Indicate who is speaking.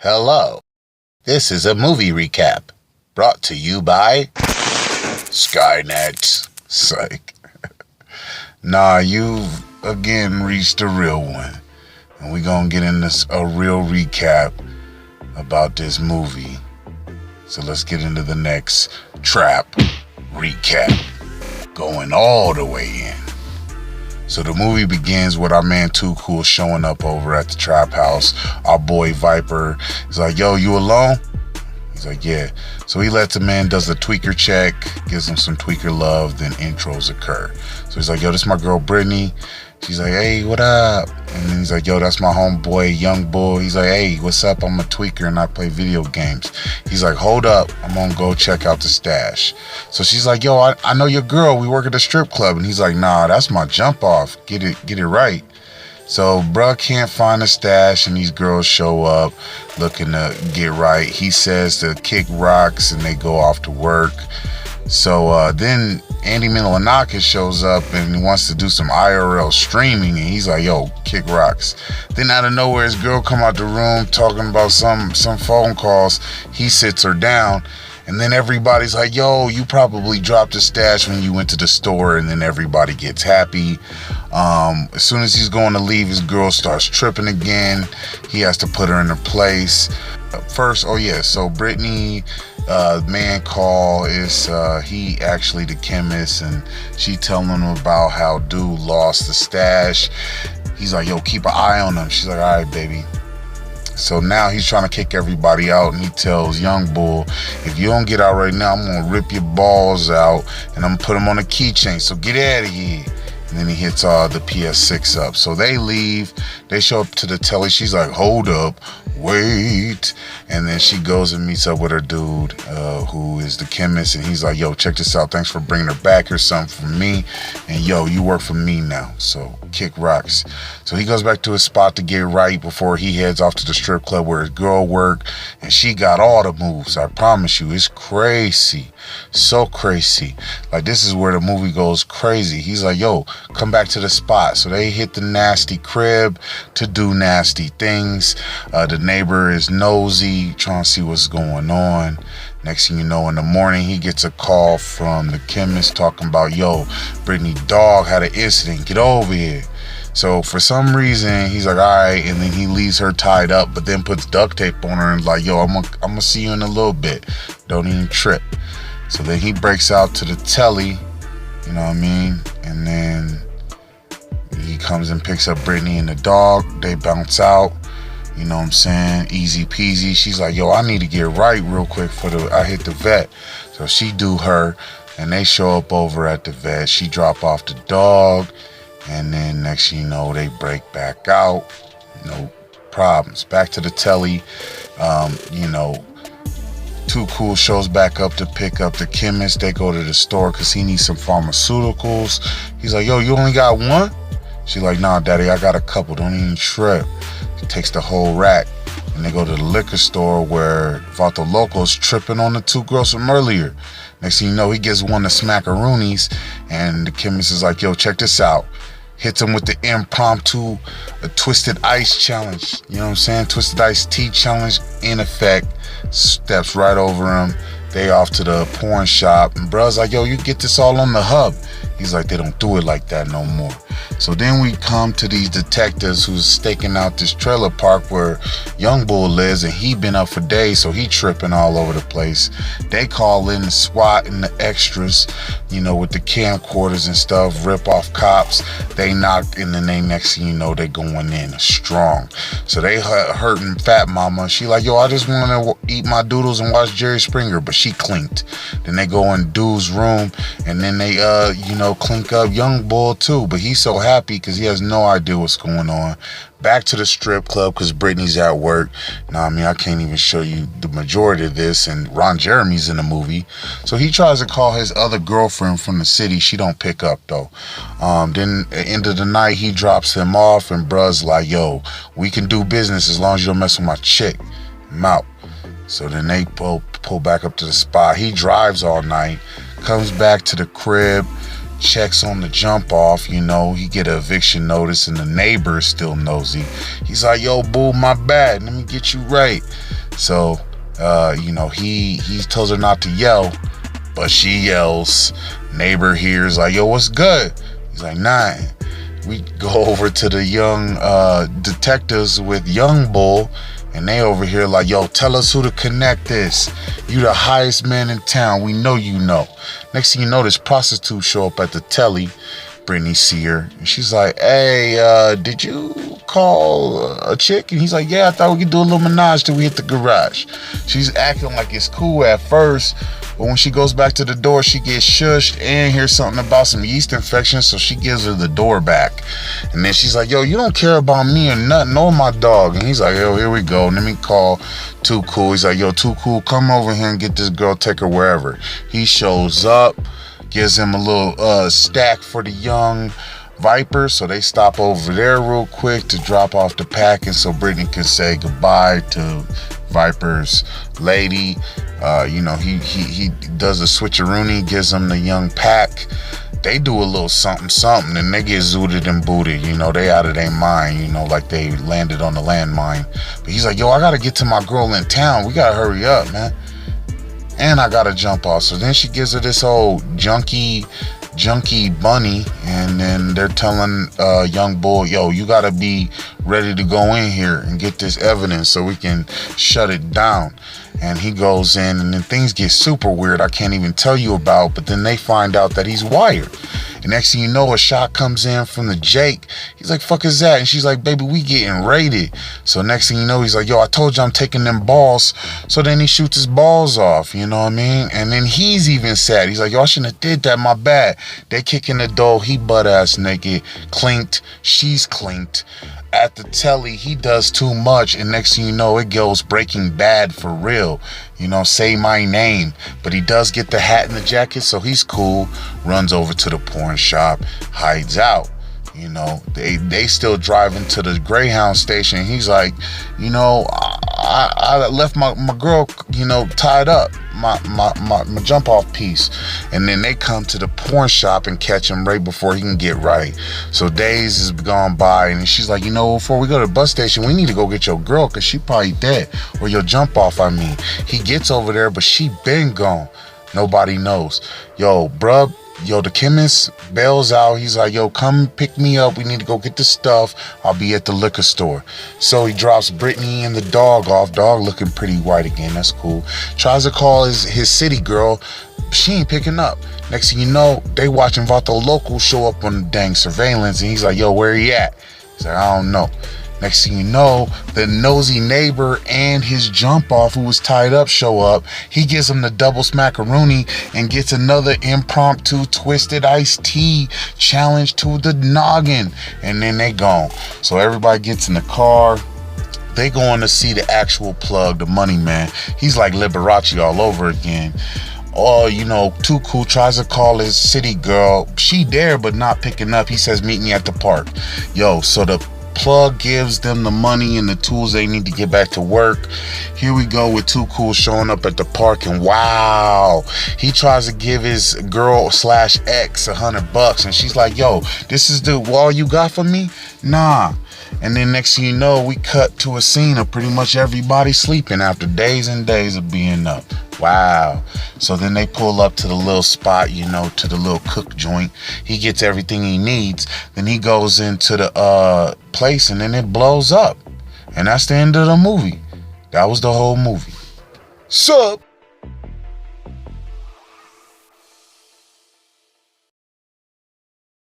Speaker 1: Hello, this is a movie recap brought to you by Skynet. Psych. Nah, you've again reached a real one. And we're gonna get in a real recap about this movie. So let's get into the next trap recap. Going all the way in. So the movie begins with our man Too Cool showing up over at the trap house. Our boy Viper is like, yo, you alone? He's like, yeah. So he lets him in, does a tweaker check, gives him some tweaker love, then intros occur. So he's like, yo, this is my girl Brittany. She's like, hey, what up? And then he's like, yo, that's my homeboy, Young Bull. He's like, hey, what's up? I'm a tweaker and I play video games. He's like, hold up. I'm gonna go check out the stash. So she's like, yo, I know your girl. We work at the strip club. And he's like, nah, that's my jump off. Get it right. So bruh can't find the stash and these girls show up looking to get right. He says to kick rocks and they go off to work. So then Andy Milonakis shows up and he wants to do some IRL streaming and he's like, yo, kick rocks. Then out of nowhere his girl come out the room talking about some phone calls. He sits her down and then everybody's like, yo, you probably dropped the stash when you went to the store. And then everybody gets happy. As soon as he's going to leave, his girl starts tripping again. He has to put her in her place. First, so Brittany, man call is he actually the chemist and she telling him about how dude lost the stash. He's like, yo, keep an eye on him. She's like, all right, baby. So now he's trying to kick everybody out and he tells Young Bull, if you don't get out right now, I'm gonna rip your balls out and I'm gonna put them on a keychain, so get out of here. And then he hits the PS6 up. So they leave. They show up to the telly. She's like, hold up, wait. And then she goes and meets up with her dude, who is the chemist. And he's like, yo, check this out. Thanks for bringing her back. Here's something from me. And yo, you work for me now. So kick rocks. So he goes back to his spot to get right before he heads off to the strip club where his girl worked. And she got all the moves. I promise you, it's crazy. So crazy. Like, this is where the movie goes crazy. He's like, yo, come back to the spot. So they hit the nasty crib to do nasty things. The neighbor is nosy, trying to see what's going on. Next thing you know, in the morning, he gets a call from the chemist talking about, yo, Brittany dog had an incident. Get over here. So for some reason, he's like, all right. And then he leaves her tied up, but then puts duct tape on her and like, yo, I'm gonna see you in a little bit. Don't even trip. So then he breaks out to the telly, you know what I mean? And then he comes and picks up Brittany and the dog. They bounce out, you know what I'm saying? Easy peasy. She's like, yo, I need to get right real quick I hit the vet. So she do her and they show up over at the vet. She drop off the dog and then next thing you know, they break back out. No problems. Back to the telly, Too Cool shows back up to pick up the chemist. They go to the store because he needs some pharmaceuticals. He's like, yo, you only got one? She's like, nah, daddy, I got a couple. Don't even trip. He takes the whole rack. And they go to the liquor store where Vato Loco's tripping on the two girls from earlier. Next thing you know, he gets one of the smackaroonies. And the chemist is like, yo, check this out. Hits him with the impromptu Twisted Ice challenge. You know what I'm saying? Twisted Ice tea challenge in effect. Steps right over him. They off to the porn shop. And bruh's like, yo, you get this all on the hub. He's like, they don't do it like that no more. So then we come to these detectives who's staking out this trailer park where Young Bull lives, and he been up for days, so he tripping all over the place. They call in the SWAT and the extras, with the camcorders and stuff, rip off cops. They knock, and then next thing you know, they going in strong. So they hurting Fat Mama. She like, yo, I just want to eat my doodles and watch Jerry Springer, but she clinked. Then they go in dude's room, and then they clink up Young Bull too, but he's so happy because he has no idea what's going on. Back to the strip club because Brittany's at work. Now, I can't even show you the majority of this, and Ron Jeremy's in the movie. So he tries to call his other girlfriend from the city. She don't pick up though. Then at the end of the night, he drops him off, and bruh's like, yo, we can do business as long as you don't mess with my chick. I'm out. So then they pull back up to the spot. He drives all night, comes back to the crib, checks on the jump off, he get an eviction notice and the neighbor is still nosy. He's like, yo, boo, my bad, let me get you right. So, he tells her not to yell, but she yells. Neighbor hears like, yo, what's good? He's like, nah. We go over to the young detectives with Young Bull, and they over here like, yo, tell us who to connect this. You the highest man in town. We know you know. Next thing you know, this prostitute show up at the telly. Brittany see her, and she's like, hey, did you call a chick? And he's like, yeah, I thought we could do a little menage till we hit the garage. She's acting like it's cool at first, but when she goes back to the door, she gets shushed and hears something about some yeast infection, so she gives her the door back. And then she's like, yo, you don't care about me or nothing, or my dog. And he's like, yo, here we go. Let me call Too Cool. He's like, yo, Too Cool, come over here and get this girl, take her wherever. He shows up, gives him a little stack for the young Viper, so they stop over there real quick to drop off the packing so Brittany can say goodbye to Viper's lady. He does a switcheroony, gives them the young pack. They do a little something, and they get zooted and booted. They out of their mind, like they landed on the landmine. But he's like, yo, I gotta get to my girl in town. We gotta hurry up, man. And I gotta jump off. So then she gives her this old junky bunny, and then they're telling Young Bull, yo, you gotta be ready to go in here and get this evidence so we can shut it down. And he goes in, and then things get super weird I can't even tell you about, but then they find out that he's wired. And next thing you know, a shot comes in from the Jake. He's like, fuck is that? And she's like, baby, we getting raided. So next thing you know, he's like, yo, I told you I'm taking them balls. So then he shoots his balls off, you know what I mean? And then he's even sad. He's like, yo, I shouldn't have did that, my bad. They kick in the door, he butt ass naked, clinked, she's clinked. At the telly, he does too much, and next thing you know, it goes Breaking Bad for real. Say my name. But he does get the hat and the jacket, so he's cool. Runs over to the porn shop, hides out. They still driving to the Greyhound station. He's like, I left my girl, tied up, my jump off piece. And then they come to the porn shop and catch him right before he can get right. So days has gone by, and she's like, before we go to the bus station, we need to go get your girl, because she probably dead, or your jump off, I mean. He gets over there, but she been gone. Nobody knows. Yo, bruh, the chemist bails out. He's like, yo, come pick me up. We need to go get the stuff. I'll be at the liquor store. So he drops Brittany and the dog off. Dog looking pretty white again. That's cool. Tries to call his city girl. She ain't picking up. Next thing you know, they watching Vato Local show up on the dang surveillance. And he's like, yo, where he at? He's like, I don't know. Next thing you know, the nosy neighbor and his jump off, who was tied up, show up. He gives him the double smackaroonie and gets another impromptu twisted iced tea challenge to the noggin. And then they gone. So everybody gets in the car. They going to see the actual plug, the money man. He's like Liberace all over again. Too Cool tries to call his city girl. She there, but not picking up. He says, meet me at the park. Yo, so the plug gives them the money and the tools they need to get back to work. Here we go with Too Cool showing up at the park, and wow, he tries to give his girl / ex $100, and she's like, yo, this is the wall you got for me? Nah. And then next thing you know, we cut to a scene of pretty much everybody sleeping after days and days of being up. Wow. So then they pull up to the little spot, to the little cook joint. He gets everything he needs. Then he goes into the place, and then it blows up. And that's the end of the movie. That was the whole movie. Sup?